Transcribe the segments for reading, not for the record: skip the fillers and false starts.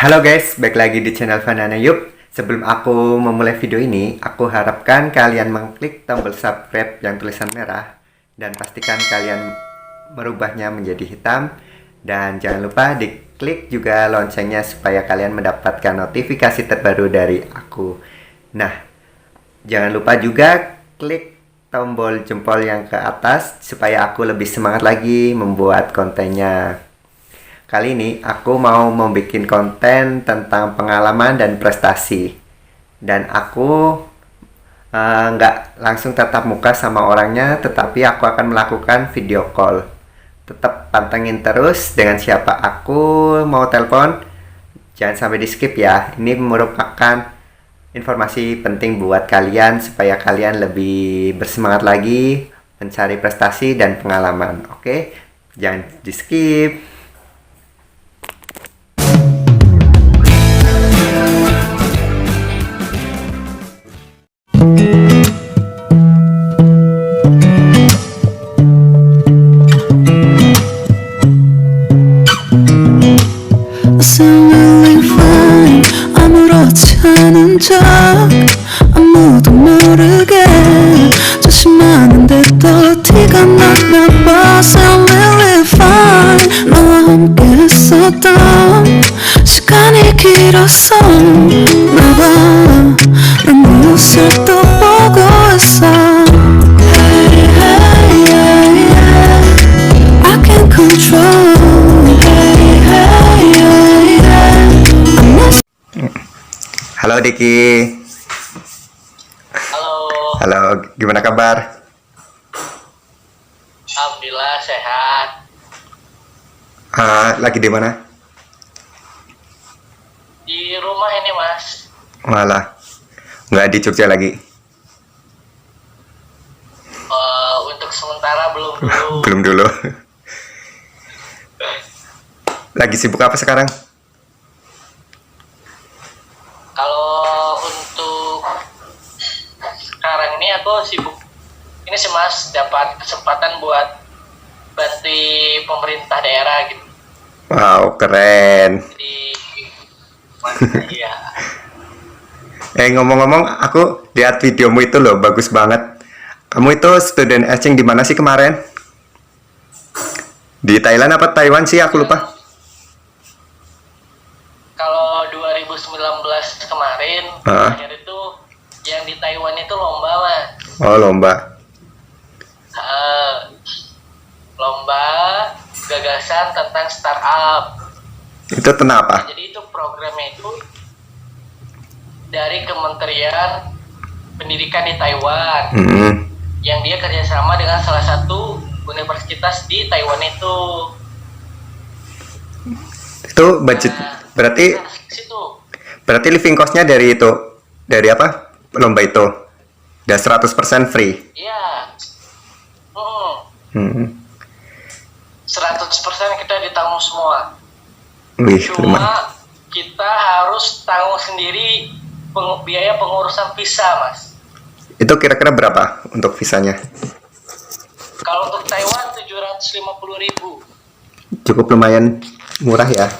Halo guys, balik lagi di channel Vanana Yub. Sebelum aku memulai video ini, aku harapkan kalian mengklik tombol subscribe yang tulisan merah dan pastikan kalian merubahnya menjadi hitam, dan jangan lupa diklik juga loncengnya supaya kalian mendapatkan notifikasi terbaru dari aku. Nah, jangan lupa juga klik tombol jempol yang ke atas supaya aku lebih semangat lagi membuat kontennya. Kali ini aku mau membuat konten tentang pengalaman dan prestasi. Dan aku nggak langsung tatap muka sama orangnya, tetapi aku akan melakukan video call. Tetap pantengin terus dengan siapa aku mau telepon. Jangan sampai di skip ya. Ini merupakan informasi penting buat kalian supaya kalian lebih bersemangat lagi mencari prestasi dan pengalaman. Oke? Jangan di skip. 아무도 모르게 조심하는데 또 티가 나나 봐. Sound really fine. 너와 함께 했었던 시간이 길었어. 나봐 난 네 옷을 또 보고 있어. Hey, hey, yeah, yeah. I can't control. Hey, hey, yeah, yeah. I miss. Halo Diki. Halo, Halo, gimana kabar? alhamdulillah sehat. Lagi di mana? Di rumah ini mas. Malah, nggak di Jogja lagi. Untuk sementara belum dulu. Belum dulu. Lagi sibuk apa sekarang? Kalau untuk sekarang ini aku sibuk. Ini sih mas, dapat kesempatan buat bantu pemerintah daerah gitu. Wow, keren. Di iya. Ngomong-ngomong, aku lihat videomu itu loh, bagus banget. Kamu itu student exchange di mana sih kemarin? Di Thailand apa Taiwan sih? Aku lupa. Kalau 2019 kemarin, akhir itu yang di Taiwan itu lomba mas. Oh, lomba. Lomba gagasan tentang startup. Itu tentang apa? Jadi itu programnya itu dari Kementerian Pendidikan di Taiwan, yang dia kerjasama dengan salah satu universitas di Taiwan itu. Itu budget, berarti Situ. berarti living cost-nya dari itu, dari apa? Lomba itu. Udah 100% free. Iya. 100% kita ditanggung semua. Wih, lumayan. Cuma kita harus tanggung sendiri biaya pengurusan visa, Mas. Itu kira-kira berapa untuk visanya? Kalau untuk Taiwan 750.000. Cukup lumayan murah ya,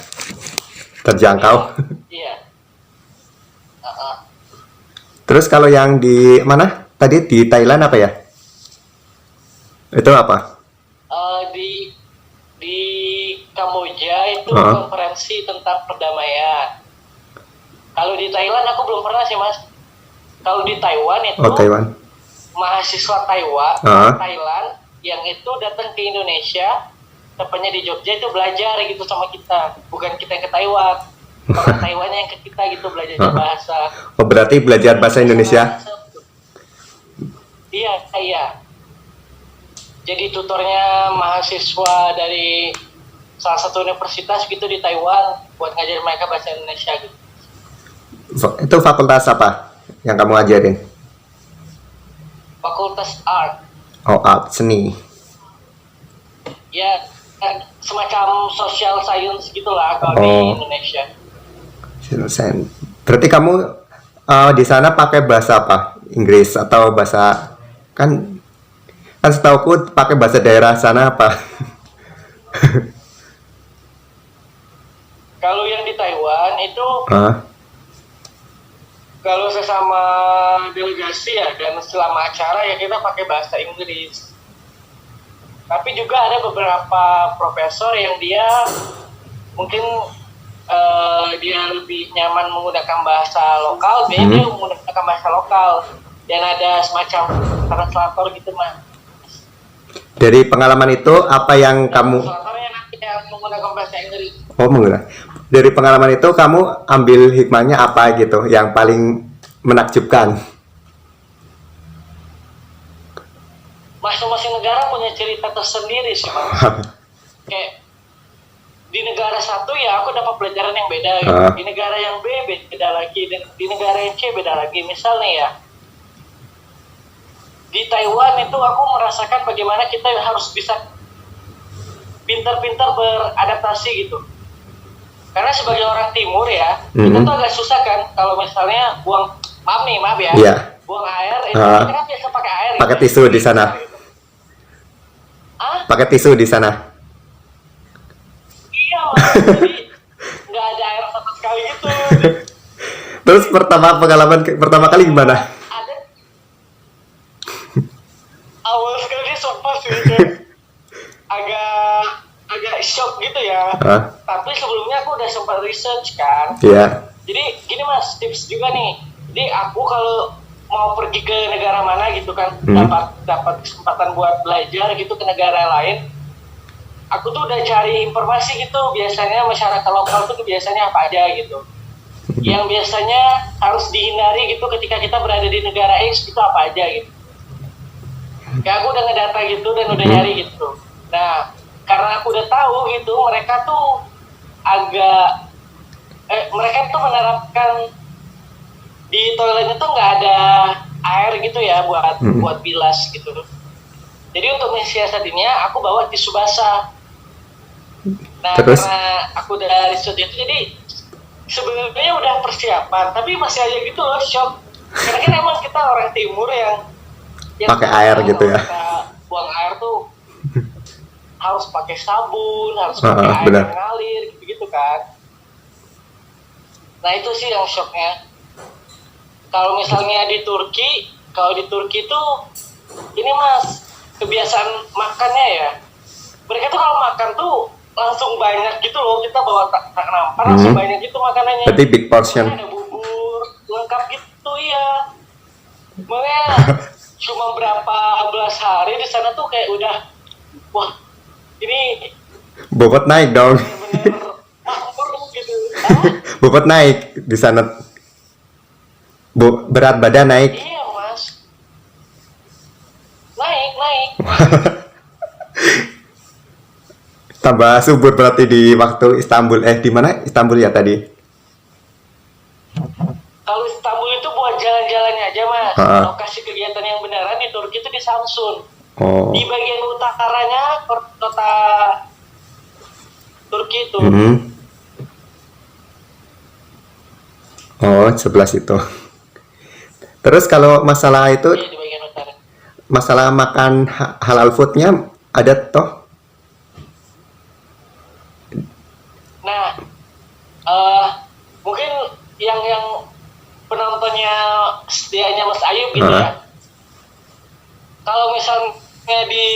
terjangkau. Iya. Terus kalau yang di mana? Tadi di Thailand apa ya? Itu apa? Di Kamboja itu konferensi tentang perdamaian. Kalau di Thailand aku belum pernah sih mas. Kalau di Taiwan itu Taiwan. mahasiswa Thailand yang itu datang ke Indonesia, tepatnya di Jogja itu belajar gitu sama kita. Bukan kita yang ke Taiwan. Orang Taiwan yang ke kita gitu belajar bahasa. Oh, berarti belajar bahasa Indonesia? Iya. Jadi tutornya mahasiswa dari salah satu universitas gitu di Taiwan buat ngajarin mereka bahasa Indonesia gitu. Itu fakultas apa yang kamu ajarin? Fakultas Art. Oh, art, seni. Ya, semacam social science gitulah kalau di Indonesia. Berarti kamu di sana pakai bahasa apa? Inggris atau bahasa kan setauku pakai bahasa daerah sana apa? Kalau yang di Taiwan itu Ah, kalau sesama delegasi ya dan selama acara ya kita pakai bahasa Inggris. Tapi juga ada beberapa profesor yang dia mungkin dia lebih nyaman menggunakan bahasa lokal, dia menggunakan bahasa lokal dan ada semacam translator gitu mah. dari pengalaman itu apa yang kamu Translatornya nanti yang menggunakan bahasa Inggris. menggunakan? Dari pengalaman itu kamu ambil hikmahnya apa gitu yang paling menakjubkan? Masing-masing negara punya cerita tersendiri sih mas. Kayak di negara satu ya aku dapat pelajaran yang beda gitu. Di negara yang B beda lagi, dan di negara yang C beda lagi. Misalnya ya di Taiwan itu aku merasakan bagaimana kita harus bisa pintar-pintar beradaptasi gitu. Karena sebagai orang timur ya, kita tuh agak susah kan kalau misalnya buang, maaf ya, Iya. buang air, itu kita kan biasa pakai air. Pakai gitu. tisu di sana. Ah? Pakai tisu di sana. Iya mas, jadi nggak ada air sama sekali gitu. Terus pengalaman pertama kali gimana? Ada awal sekali sumpah sih kayak agak shock gitu ya. Tapi sebelumnya aku udah sempat research kan. Iya. Jadi gini mas, tips juga nih. Jadi aku kalau mau pergi ke negara mana gitu kan, dapat kesempatan buat belajar gitu ke negara lain, aku tuh udah cari informasi gitu. Biasanya masyarakat lokal tuh biasanya apa aja gitu. Yang biasanya harus dihindari gitu ketika kita berada di negara X itu apa aja gitu. Kayak aku udah ngedata gitu dan udah nyari gitu. Nah, karena aku udah tahu gitu, mereka tuh mereka tuh menerapkan di toiletnya tuh nggak ada air gitu ya buat bilas gitu. Jadi untuk mensiasatinya aku bawa tisu basah. Nah, terus? karena aku udah riset itu, jadi sebenarnya udah persiapan, tapi masih aja gitu loh shock. Karena kan emang kita orang timur yang pakai air gitu ya. Kita buang air tuh harus pakai sabun, harus pakai air benar. yang ngalir gitu kan. Nah itu sih yang shocknya. Kalau misalnya di Turki tuh ini mas, kebiasaan makannya ya, mereka tuh kalau makan tuh langsung banyak gitu loh. Kita bawa tak nampak langsung banyak gitu makanannya. Berarti big portion. Ada bubur lengkap gitu ya. Makanya cuma berapa belas hari di sana tuh kayak udah, wah ini Bobot naik dong. bener-bener makmur gitu. Bobot naik di sana. Berat badan naik. Iya mas, naik. Tambah subur berarti di waktu Istanbul. Di mana Istanbul ya tadi? Kalau Istanbul itu buat jalan-jalannya aja mas. Lokasi kegiatan yang beneran di Turki itu di Samsun. Oh. Di bagian utaranya kota Turki itu. Oh, sebelah situ. Terus kalau masalah itu, Iya, di bagian utara. masalah makan halal foodnya ada toh? Nah, mungkin yang penontonnya setianya Mas Ayub gitu ya. Kalau misalnya di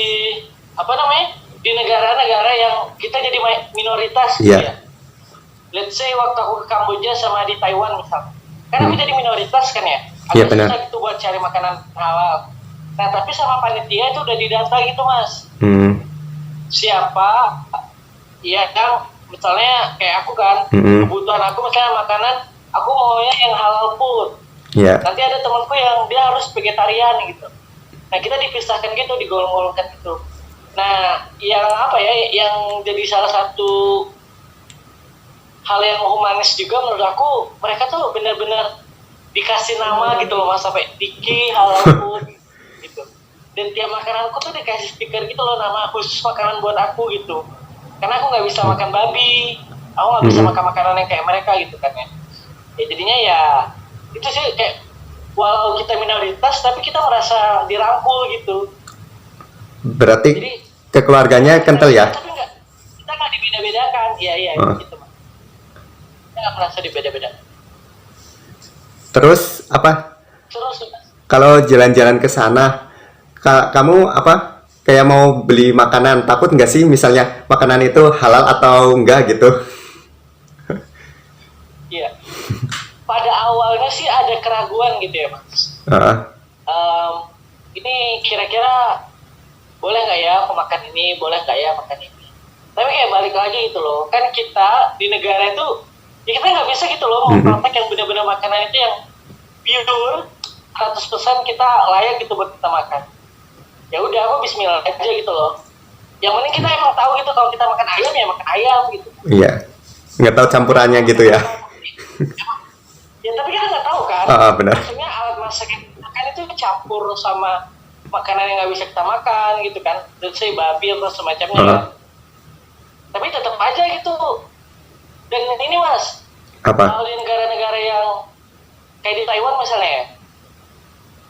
di negara-negara yang kita jadi minoritas gitu ya. Let's say waktu aku ke Kamboja sama di Taiwan misal, kan aku jadi minoritas kan ya. Iya, Agak benar. susah gitu buat cari makanan halal. Nah tapi sama panitia itu udah didata gitu mas. Siapa ya kan, misalnya kayak aku kan, kebutuhan aku misalnya makanan, aku maunya yang halal food. Nanti ada temanku yang dia harus vegetarian gitu. Nah kita dipisahkan gitu, digolong-golongkan gitu. Nah yang yang jadi salah satu hal yang humanis juga menurut aku, mereka tuh benar-benar dikasih nama gitu loh mas, sampai Diki halal food gitu. Dan tiap makananku tuh dikasih stiker gitu loh, nama khusus makanan buat aku gitu. Karena aku nggak bisa makan babi, aku nggak bisa makan makanan yang kayak mereka gitu kan ya. Jadinya ya itu sih kayak, walau kita minoritas tapi kita merasa dirangkul gitu. Berarti Jadi kekeluarganya kental ya? Tapi kita nggak dibeda-bedakan, iya gitu mas. nggak pernah sedih, beda-beda. Terus apa? Terus Kalau jalan-jalan ke sana, kamu apa? Kayak mau beli makanan, takut nggak sih misalnya makanan itu halal atau enggak gitu? iya, pada awalnya sih ada keraguan gitu ya mas. Em, ini kira-kira boleh nggak ya aku makan ini, boleh nggak ya makan ini. Tapi kayak balik lagi gitu loh, kan kita di negara itu, ya kita nggak bisa gitu loh mempraktek yang benar-benar makanan itu yang pure 100% kita layak gitu buat kita makan. Ya udah, aku bismillah aja gitu loh. Yang penting kita emang tahu gitu, kalau kita makan ayam ya makan ayam gitu. Iya, nggak tahu campurannya gitu ya. Ya tapi kita nggak tahu kan. Benar. Maksudnya alat masak yang kita makan itu campur sama makanan yang nggak bisa kita makan gitu kan. Let's say babi atau semacamnya kan. Tapi tetap aja gitu. Dan ini mas, Apa? kalau di negara-negara yang kayak di Taiwan misalnya ya,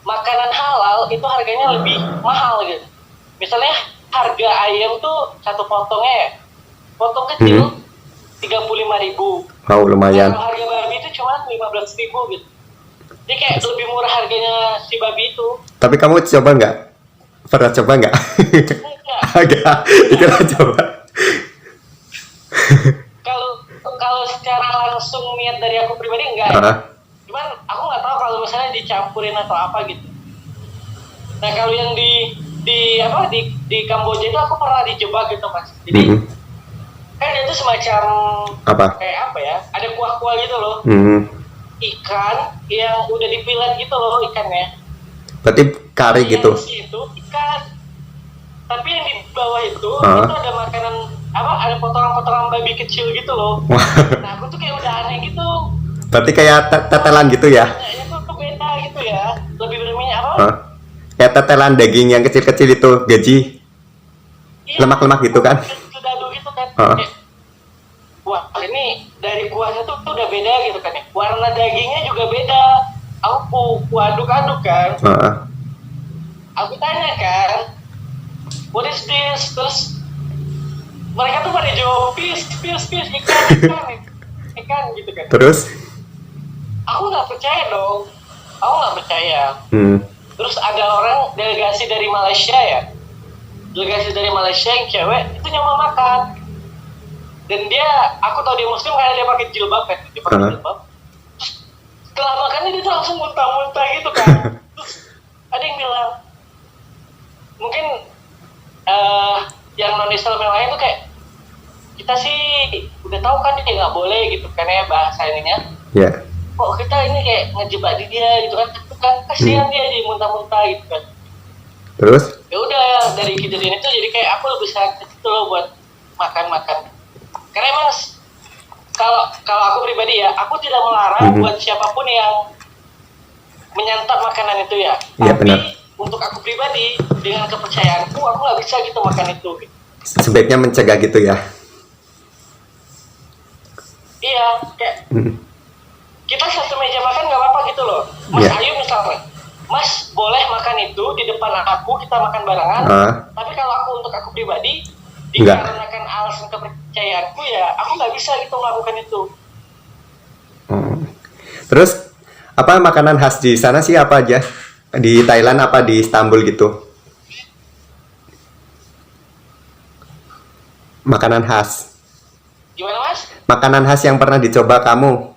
makanan halal itu harganya lebih mahal gitu. Misalnya harga ayam tuh satu potongnya ya, potong kecil 35.000. Wow, lumayan. Kalau harga babi itu cuma 15.000 gitu. Jadi kayak lebih murah harganya si babi itu. Tapi kamu coba nggak? Pernah coba nggak? Enggak. Agak, itulah coba. Kalau secara langsung niat dari aku pribadi enggak ya. Cuman aku nggak tahu kalau misalnya dicampurin atau apa gitu. Nah kalau yang di Kamboja itu aku pernah dijebak gitu mas. Jadi kan itu semacam Apa? kayak apa ya? Ada kuah-kuah gitu loh. Ikan yang udah dipilet gitu loh ikannya. Berarti kari gitu. Yang itu ikan. Tapi yang di bawah itu ada makanan apa? Ada potongan-potongan babi kecil gitu loh. Nah aku tuh kayak udah aneh gitu. Berarti kayak tetelan gitu ya? Kayaknya tuh beda gitu ya. Lebih berminyak apa? Kayak tetelan daging yang kecil-kecil itu, gaji. Iya, Lemak-lemak gitu kan? Dadu gitu kan. Wah ini dari kuahnya tuh udah beda gitu kan ya. Warna dagingnya juga beda. Aku aduk-aduk kan. Aku tanya kan, what is this? Terus mereka tuh pada jawab fish, ikan gitu kan. Terus? Aku nggak percaya dong. Aku nggak percaya. Terus ada orang delegasi dari Malaysia ya. Delegasi dari Malaysia yang cewek itu nyoba makan. Dan dia, aku tahu dia muslim karena dia pakai jilbab kan. Dia pakai jilbab. Setelah makannya dia tuh langsung muntah-muntah gitu kan. Terus ada yang bilang, mungkin yang non-Islam yang lain tuh kayak, kita sih udah tahu kan dia nggak boleh gitu kan ya bahasa ininya. Iya. Kok kita ini kayak ngejebak di dia gitu kan, kasihan dia di muntah-muntah gitu kan. Terus? Ya udah dari kejadian itu jadi kayak aku lebih sangat itu loh buat makan. Karena mas, kalau aku pribadi ya, aku tidak melarang buat siapapun yang menyantap makanan itu ya. Iya, Tapi benar. untuk aku pribadi dengan kepercayaanku, aku nggak bisa gitu makan itu. Sebaiknya mencegah gitu ya? Iya, kayak kita satu meja makan nggak apa-apa gitu loh. Mas Ayu misalnya, Mas boleh makan itu di depan aku, kita makan barengan. Tapi kalau untuk aku pribadi, dikarenakan alasan kepercayaanku ya, aku nggak bisa gitu melakukan itu. Terus apa makanan khas di sana sih apa aja? Di Thailand apa di Istanbul gitu? Makanan khas. Gimana mas? Makanan khas yang pernah dicoba kamu?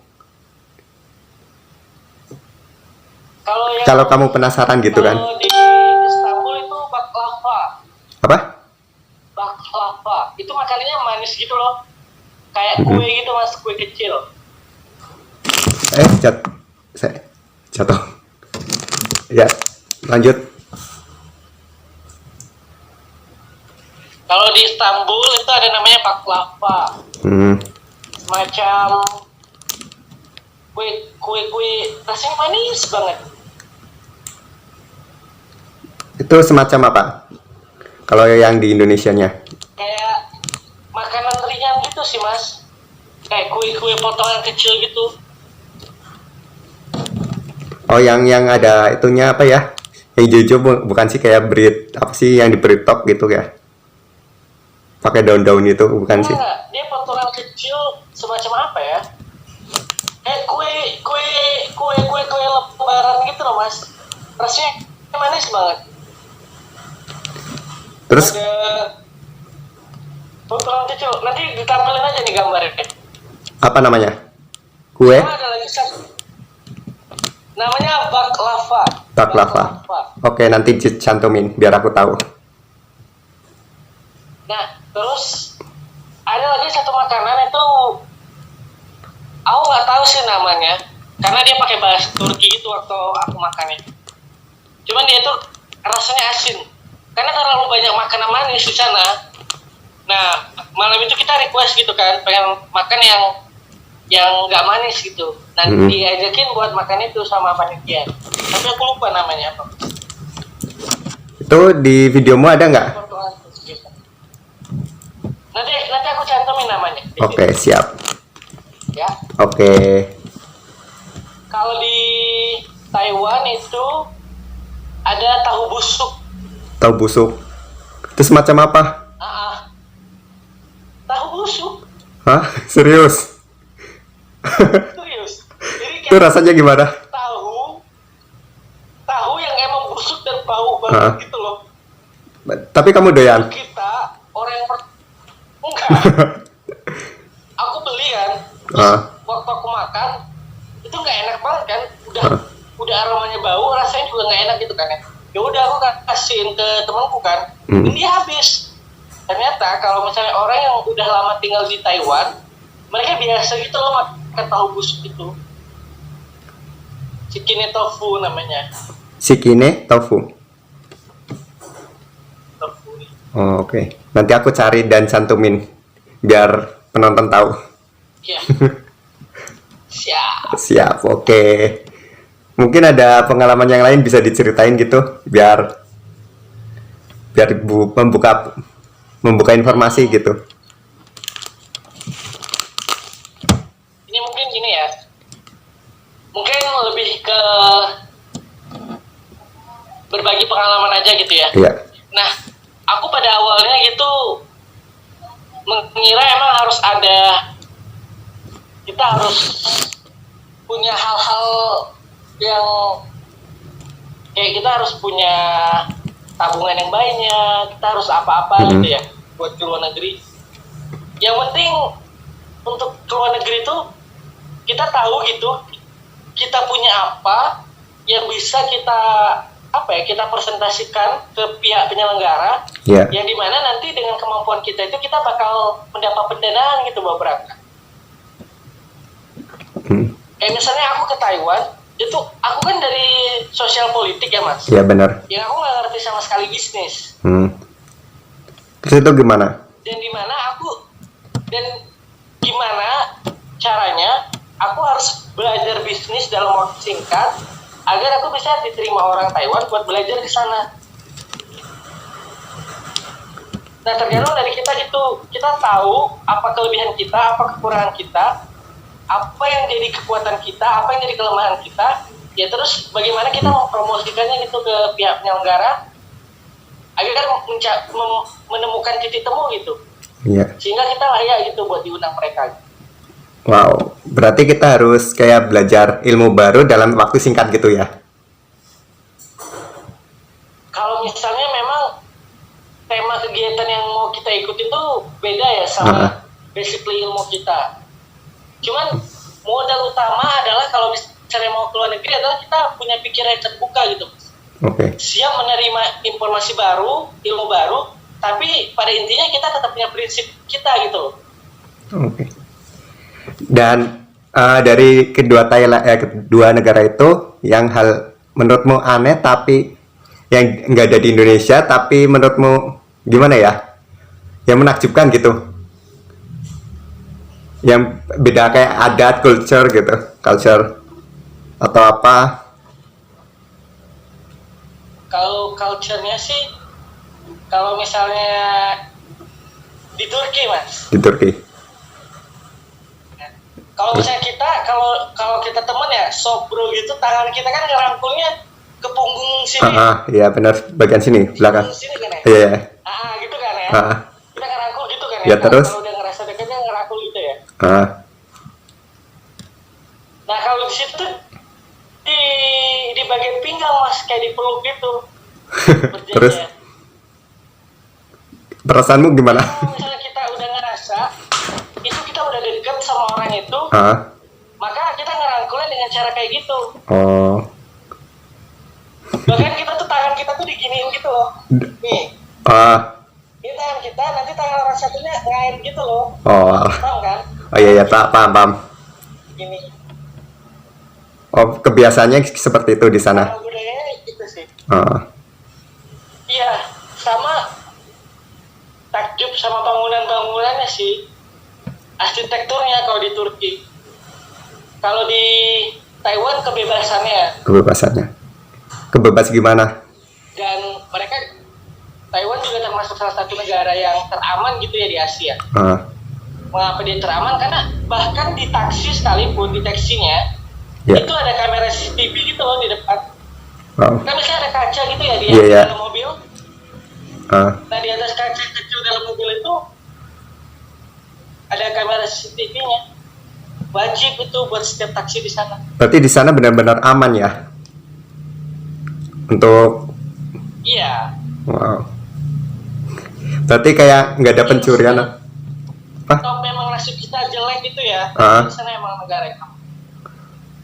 Kalau kamu penasaran gitu kan? Kalau di Istanbul itu baklava. Apa? Baklava. Itu makanannya manis gitu loh. Kayak kue gitu mas, kue kecil. Jatuh. Ya, lanjut. Kalau di Istanbul itu ada namanya baklava. Semacam kue rasanya manis banget. Itu semacam apa? Kalau yang di Indonesianya? Kayak makanan ringan gitu sih mas. Kayak kue potongan kecil gitu. Oh, yang ada itunya apa ya? Yang hijau-hijau bukan sih, kayak bread apa sih yang di bread talk gitu ya? Pakai daun-daun itu bukan sih? Dia potongan kecil semacam apa ya? loh mas, rasanya manis banget. Terus Ada tulang cucu, nanti ditampilin aja nih gambarnya. apa namanya? Kue? Ada lagi satu, namanya baklava. Baklava. Oke, nanti cantumin biar aku tahu. Nah, terus ada lagi satu makanan itu aku nggak tahu sih namanya, karena dia pakai bahasa Turki itu waktu aku makannya. Cuman dia tuh rasanya asin, karena terlalu banyak makanan manis di sana. Nah, malam itu kita request gitu kan, pengen makan yang nggak manis gitu. Nanti diajakin buat makan itu sama panitia. Tapi aku lupa namanya apa. Itu di videomu ada nggak? Nanti aku cantumin namanya. Oke, siap. Ya. Oke. Kalau di Taiwan itu ada tahu busuk. Tahu busuk. Itu semacam apa? Tahu busuk. Hah? Serius? Serius. Jadi Itu rasanya gimana? tahu yang emang busuk dan bau banget gitu loh. Tapi kamu doyan? Kita orang yang enggak. Aku beli kan. Waktu aku makan itu nggak enak banget kan. Udah aromanya bau, rasanya juga nggak enak gitu kan ya. Ya udah aku kasihin ke temanku kan. Ini habis. Ternyata kalau misalnya orang yang udah lama tinggal di Taiwan, mereka biasa gitu loh makan tahu busuk itu. Shikine tofu namanya. Shikine tofu. Tofu. Oh, oke. Nanti aku cari dan cantumin biar penonton tahu. Ya. Siap. Siap, oke. Mungkin ada pengalaman yang lain bisa diceritain gitu biar membuka informasi gitu. Ini mungkin gini ya. Mungkin lebih ke berbagi pengalaman aja gitu ya. Iya. Nah, aku pada awalnya gitu mengira emang kita harus punya hal-hal yang kayak kita harus punya tabungan yang banyak, kita harus apa-apa gitu ya buat ke luar negeri. Yang penting untuk ke luar negeri itu kita tahu gitu kita punya apa yang bisa kita presentasikan ke pihak penyelenggara, yang dimana nanti dengan kemampuan kita itu kita bakal mendapat pendanaan gitu buat berangkat. Kayak misalnya aku ke Taiwan, itu aku kan dari sosial politik ya mas. Iya benar. Yang aku nggak ngerti sama sekali bisnis. Terus itu gimana? Dan gimana caranya aku harus belajar bisnis dalam waktu singkat agar aku bisa diterima orang Taiwan buat belajar di sana. Nah tergantung dari kita itu, kita tahu apa kelebihan kita, apa kekurangan kita, apa yang jadi kekuatan kita, apa yang jadi kelemahan kita, ya terus bagaimana kita mempromosikannya gitu ke pihak penyelenggara agar menemukan titik temu gitu. Iya. Sehingga kita layak gitu buat diundang mereka. Wow, berarti kita harus kayak belajar ilmu baru dalam waktu singkat gitu ya? Kalau misalnya memang tema kegiatan yang mau kita ikutin tuh beda ya sama basically ilmu kita. Cuman modal utama adalah kalau misalnya mau keluar negeri adalah kita punya pikiran terbuka gitu. Siap menerima informasi baru, ilmu baru, tapi pada intinya kita tetap punya prinsip kita gitu. Dan dari kedua negara itu yang hal menurutmu aneh tapi yang nggak ada di Indonesia tapi menurutmu gimana ya? Yang menakjubkan gitu? Yang beda kayak adat, culture atau apa? Kalau culture-nya sih, kalau misalnya di Turki mas. Di Turki. Kalau misalnya kalau kita temen ya, sobro gitu, tangan kita kan ngerangkulnya ke punggung sini. Iya benar, bagian sini, belakang. Sini kan ya? Iya. Gitu kan ya? Kita ngerangkul gitu kan ya? Ya terus? Kalau udah ngerasa dekatnya ngerangkul gitu ya? Nah kalau di situ di bagian pinggang mas, kayak dipeluk gitu. Terus perasaanmu gimana? Kalau misalnya kita udah ngerasa itu kita udah deket sama orang itu, maka kita ngerangkulnya dengan cara kayak gitu. Oh. Bahkan kita tuh tangan kita tuh diginiin gitu loh. Nih. Ini tangan kita, nanti tangan orang satunya ngain gitu loh. Oh. Paham kan? Oh iya paham. Gini. Oh, kebiasaannya seperti itu di sana. Kalau budayanya gitu sih. Iya, sama takjub sama bangunan-bangunannya sih. Arsitekturnya kalau di Turki. Kalau di Taiwan kebebasannya. Kebebas gimana? Dan mereka Taiwan juga termasuk salah satu negara yang teraman gitu ya di Asia. Mengapa dia teraman? Karena bahkan di taksi sekalipun, di taksinya itu ada kamera CCTV gitu loh di depan. Kan misalnya ada kaca gitu ya di dalam mobil. Nah di atas kaca kecil dalam mobil itu ada kamera CCTV-nya. Wajib itu buat setiap taksi di sana. Berarti di sana benar-benar aman ya? Untuk Iya. Wow. Berarti kayak nggak ada pencurian? Kalau memang nasib kita jelek gitu ya, di sana emang negara itu.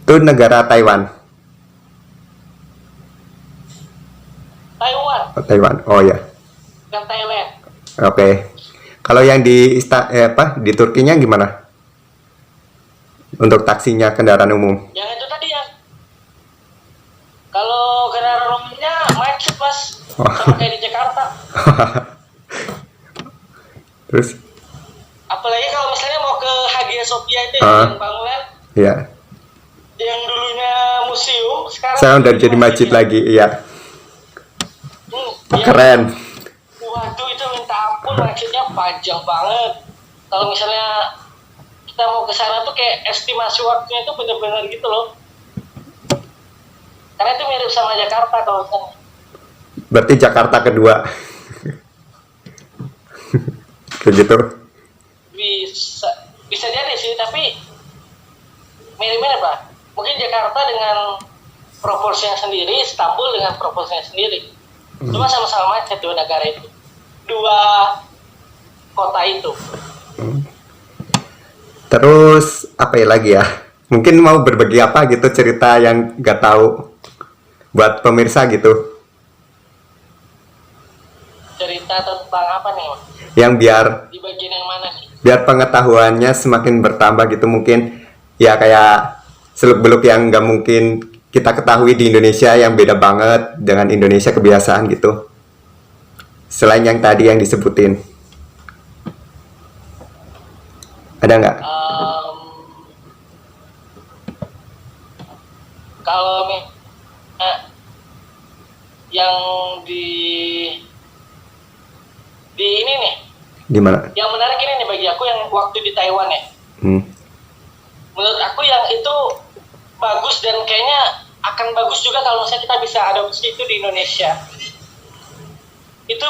Itu negara Taiwan. Taiwan. Oh ya. Bukan Thailand. Oke. Kalau yang di di Turkinya gimana? Untuk taksinya kendaraan umum? Yang itu tadi ya. Kalau kendaraan umumnya macet mas, sama kayak di Jakarta. Terus? Apalagi kalau misalnya mau ke Hagia Sophia itu yang bangunan. Iya. Yang dulunya museum, sekarang udah jadi masjid lagi, iya. Keren. Waduh itu minta ampun, macetnya panjang banget. Kalau misalnya kita mau ke sana tuh kayak estimasi waktunya itu bener-bener gitu loh. Karena itu mirip sama Jakarta kalau misalnya. Berarti Jakarta kedua. Kayak gitu. Bisa jadi sih, tapi mirip-mirip Pak. Mungkin Jakarta dengan proporsinya sendiri, Istanbul dengan proporsinya sendiri. Cuma sama-sama macet dua negara itu. Dua kota itu. Terus apa ya lagi ya? Mungkin mau berbagi apa gitu cerita yang nggak tahu buat pemirsa gitu. Cerita tentang apa nih? Yang biar di bagian yang mana nih? Biar pengetahuannya semakin bertambah gitu, mungkin ya kayak seluk-beluk yang nggak mungkin kita ketahui di Indonesia yang beda banget dengan Indonesia kebiasaan gitu. Selain yang tadi yang disebutin. Ada nggak? Kalau yang di ini nih. Di mana? Yang menarik ini nih bagi aku yang waktu di Taiwan ya. Menurut aku yang itu bagus dan kayaknya akan bagus juga kalau misalnya kita bisa adopsi itu di Indonesia. Itu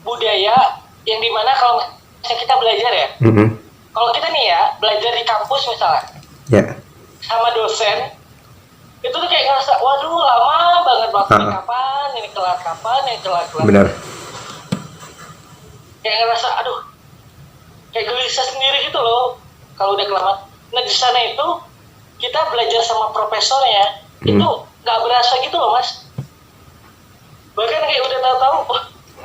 budaya yang dimana kalau misalnya kita belajar ya. Kalau kita nih ya belajar di kampus misalnya. Sama dosen itu tuh kayak ngerasa waduh lama banget waktunya kapan ini kelar kapan ini kelar. Benar. Kayak ngerasa aduh kayak gelisah sendiri gitu loh kalau udah kelamaan. Nah di sana itu kita belajar sama profesornya itu nggak berasa gitu loh mas. Bahkan kayak udah tahu-tahu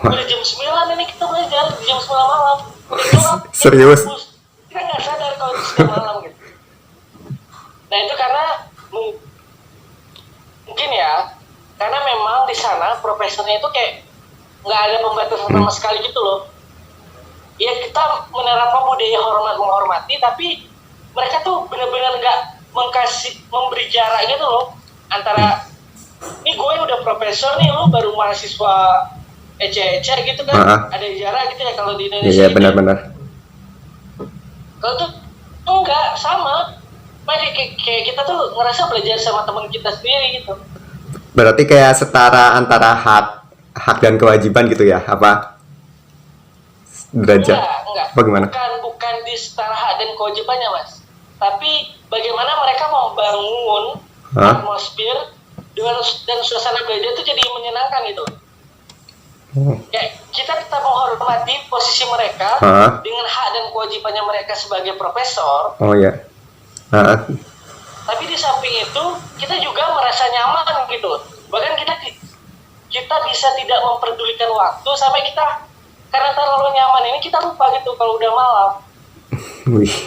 udah jam 9 ini kita belajar jam 9 malam. Serius? Kita nggak sadar kalau itu sudah malam gitu. Nah itu karena mungkin ya karena memang di sana profesornya itu kayak nggak ada pembatasan sama sekali gitu loh. Ya kita menerapkan budaya menghormati, tapi mereka tuh benar-benar nggak memberi jarak gitu loh antara ini gue udah profesor nih, lu baru mahasiswa ece-ece gitu kan, ada jarak gitu ya kalau di Indonesia. Iya benar-benar. Kalau tuh enggak sama, kayak kita tuh ngerasa belajar sama teman kita sendiri gitu. Berarti kayak setara antara hak dan kewajiban gitu ya, apa? Derajat? Enggak. Bagaimana? Bukan di setara hak dan kewajibannya mas, tapi bagaimana mereka membangun atmosfer dan suasana belajar itu jadi menyenangkan gitu. Oh. Kayak kita tetap menghormati posisi mereka dengan hak dan kewajibannya mereka sebagai profesor. Oh ya. Tapi di samping itu kita juga merasa nyaman gitu. Bahkan kita bisa tidak memperdulikan waktu sampai kita karena terlalu nyaman ini kita lupa gitu kalau udah malam.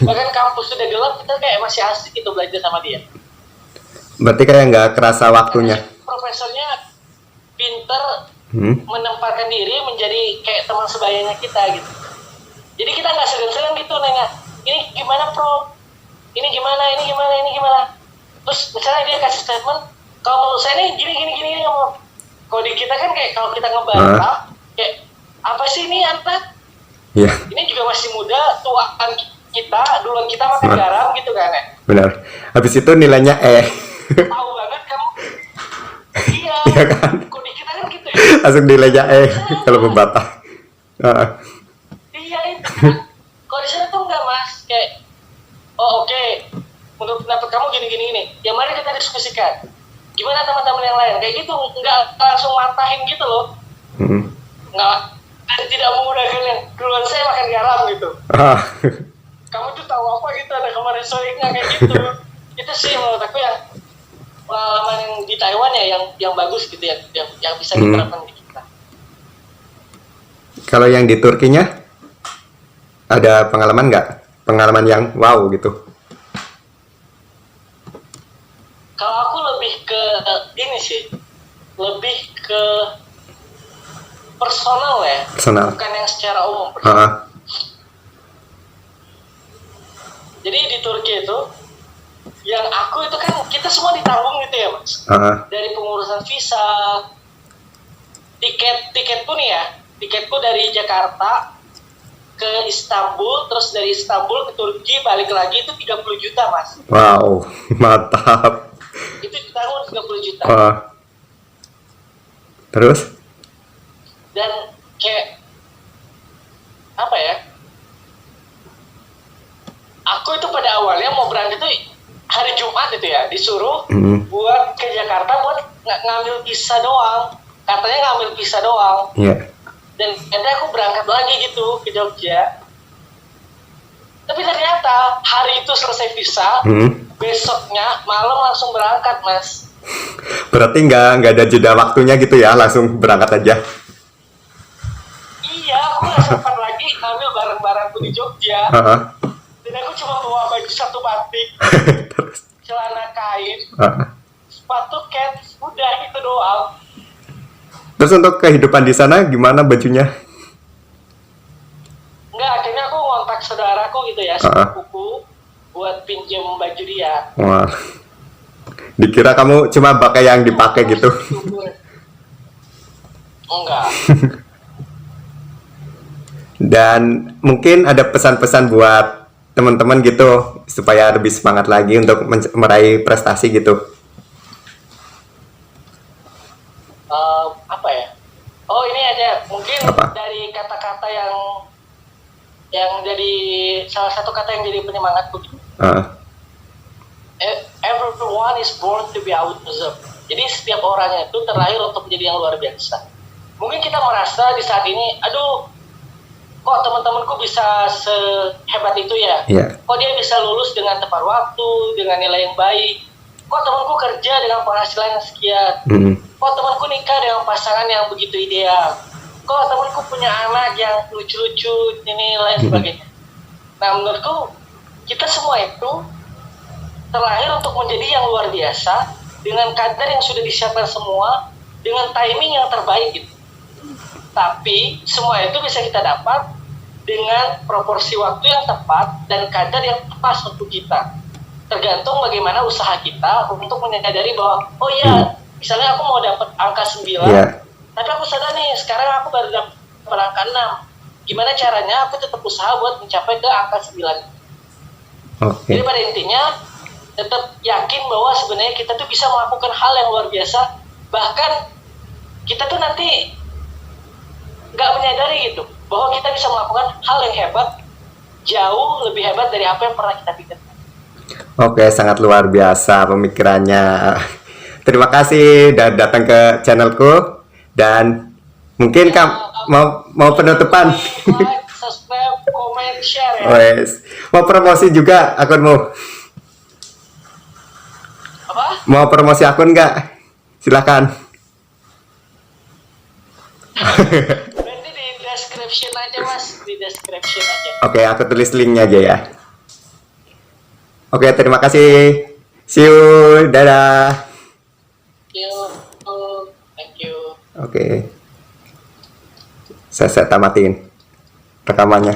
Bahkan kampus sudah gelap kita kayak masih asik gitu belajar sama dia. Berarti kayak nggak kerasa waktunya. Profesornya pinter menempatkan diri menjadi kayak teman sebayanya kita gitu. Jadi kita nggak segan-segan gitu nanya, ini gimana Prof? Ini gimana? Terus misalnya dia kasih statement, kalau menurut saya nih gini ngomong. Kalau di kita kan kayak kalau kita ngebantah, kayak apa sih ini anak? Iya. Ini juga masih muda, tuaan kita, duluan kita makan garam gitu kan ya. Benar. Habis itu nilainya Tahu banget kamu. Iya. Iya kan? Kalau di kita kan gitu ya. Langsung nilainya kalau membantah. Iya itu kan. Kalau di sana tuh enggak mas, kayak oh oke, menurut pendapat kamu gini. Ya mari kita diskusikan. Gimana teman-teman yang lain? Kayak gitu, enggak langsung mantahin gitu loh. Enggak, dan tidak menggunakan yang duluan saya makan garam gitu. Kamu tuh tahu apa gitu, ada kemarin sore nggak kayak gitu. Itu sih menurut aku yang pengalaman yang di Taiwan ya yang bagus gitu ya, yang bisa diterapkan di kita. Kalau yang di Turkinya ada pengalaman nggak? Pengalaman yang wow gitu? Kalau aku lebih ke ini sih, lebih ke personal ya, bukan yang secara umum. Jadi di Turki itu, yang aku itu kan kita semua ditanggung gitu ya mas, dari pengurusan visa, tiket pun ya, tiketku dari Jakarta ke Istanbul, terus dari Istanbul ke Turki balik lagi itu 30 juta mas. Wow, mantap. Itu ditanggung 30 juta. Terus? Dan kayak apa ya? Aku itu pada awalnya mau berangkat itu hari Jumat itu ya, disuruh buat ke Jakarta buat ngambil visa doang. Katanya ngambil visa doang. Iya. Dan akhirnya aku berangkat lagi gitu ke Jogja. Tapi ternyata hari itu selesai visa, besoknya malam langsung berangkat mas. Berarti nggak ada jeda waktunya gitu ya, langsung berangkat aja. Iya, aku nggak sempat lagi ambil barang-barangku di Jogja. Dan aku cuma bawa baju satu batik, celana kain, sepatu cats, udah itu doang. Terus untuk kehidupan di sana gimana bajunya? Enggak, akhirnya aku ngontak saudaraku gitu ya, sepupuku buat pinjam baju dia. Wah, dikira kamu cuma pakai yang dipakai gitu. Enggak. Dan mungkin ada pesan-pesan buat teman-teman gitu supaya lebih semangat lagi untuk meraih prestasi gitu. Apa ya? Oh ini aja, mungkin apa? Dari kata-kata yang jadi salah satu kata yang jadi penyemangatku. Everyone is born to be awesome. Jadi setiap orangnya itu terlahir untuk menjadi yang luar biasa. Mungkin kita merasa di saat ini, aduh, kok teman-temanku bisa sehebat itu ya? Kok dia bisa lulus dengan tepat waktu, dengan nilai yang baik? Kok temanku kerja dengan penghasilan yang sekian? Kok temanku nikah dengan pasangan yang begitu ideal? Kok temanku punya anak yang lucu-lucu, ini lain sebagainya? Nah menurutku kita semua itu terlahir untuk menjadi yang luar biasa dengan kadar yang sudah disiapkan semua, dengan timing yang terbaik gitu. Tapi semua itu bisa kita dapat dengan proporsi waktu yang tepat dan kadar yang pas untuk kita. Tergantung bagaimana usaha kita untuk menyadari bahwa oh iya, misalnya aku mau dapat angka 9, tapi aku sadar nih sekarang aku baru dapat angka 6. Gimana caranya aku tetap usaha buat mencapai ke angka 9. Jadi pada intinya tetap yakin bahwa sebenarnya kita tuh bisa melakukan hal yang luar biasa. Bahkan kita tuh nanti nggak menyadari gitu bahwa kita bisa melakukan hal yang hebat, jauh lebih hebat dari apa yang pernah kita pikirkan. Oke, sangat luar biasa pemikirannya. terima kasih udah datang ke channelku, dan mungkin kamu mau penutupan. Like, subscribe, comment, share ya. Wes, mau promosi juga akunmu? Apa? Mau promosi akun nggak? Silakan. Berarti di description aja mas, di description aja. Oke, aku tulis linknya aja ya. Oke, terima kasih. See you, dadah. Thank you. Thank you. Oke. Saya tamatin rekamannya.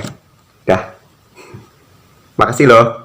Dah. Makasih loh.